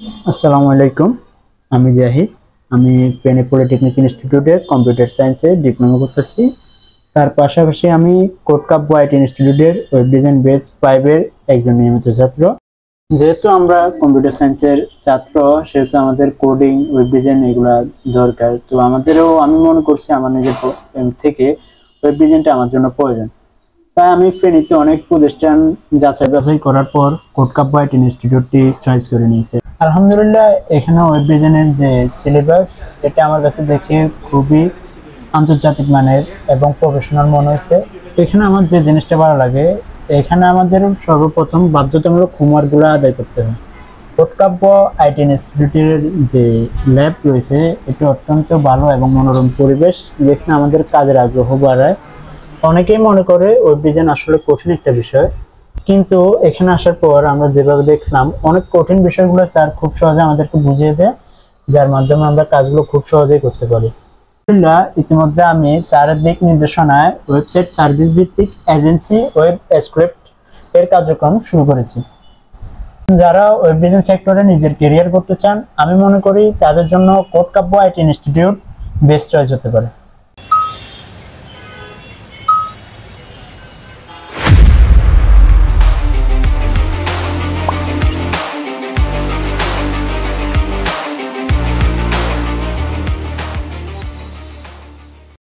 আসসালামু আলাইকুম। আমি জাহিদ। আমি ফেনী পলিটেকনিক ইনস্টিটিউটে কম্পিউটার সায়েন্সে ডিপ্লোমা করতেছি। তার পাশাপাশি আমি কোটকাপ ওয়াইট ইনস্টিটিউটের ওয়েব ডিজাইন বেস 5 এর একজন নিয়মিত ছাত্র। যেহেতু আমরা কম্পিউটার সায়েন্সের ছাত্র, সেহেতু আমাদের কোডিং, ওয়েব ডিজাইন এগুলা দরকার। তো আমাদেরও আমি মনে করছি আমার নিজের থেকে ওয়েব ডিজাইনটা আমার জন্য প্রয়োজন। তাই আমি ফেনীতে অনেক প্রতিষ্ঠান যাচাই বাছাই করার পর কোটকাপ ওয়াইট ইনস্টিটিউটটি চয়েস করে নিয়েছে। আলহামদুলিল্লাহ, এখানে ওয়েব ডিজাইনের যে সিলেবাস, এটা আমার কাছে দেখে খুবই আন্তর্জাতিক মানের এবং প্রফেশনাল মনে হয়েছে। এখানে আমার যে জিনিসটা ভালো লাগে, এখানে আমাদের সর্বপ্রথম বাধ্যতামূলক হোমওয়ার্কগুলো আদায় করতে হয়। কোটকাব্য আইটি ইনস্টিটিউটের যে ল্যাব রয়েছে, এটি অত্যন্ত ভালো এবং মনোরম পরিবেশ, যেখানে আমাদের কাজের আগ্রহ বাড়ায়। অনেকেই মনে করে ওয়েব ডিজাইন আসলে কঠিন একটা বিষয়, কিন্তু এখানে আসার পর আমরা যেভাবে দেখলাম, অনেক কঠিন বিষয়গুলো স্যার খুব সহজে আমাদেরকে বুঝিয়ে দেয়, যার মাধ্যমে আমরা কাজগুলো খুব সহজেই করতে পারি। আলহামদুলিল্লাহ, ইতিমধ্যে আমি স্যারের দিক নির্দেশনায় ওয়েবসাইট সার্ভিস ভিত্তিক এজেন্সি ওয়েব স্ক্রিপ্ট এর কার্যক্রম শুরু করেছি। যারা ওয়েব ডিজাইন সেক্টরে নিজের ক্যারিয়ার করতে চান, আমি মনে করি তাদের জন্য কোটকাব্য আইটি ইনস্টিটিউট বেস্ট চয়েস হতে পারে।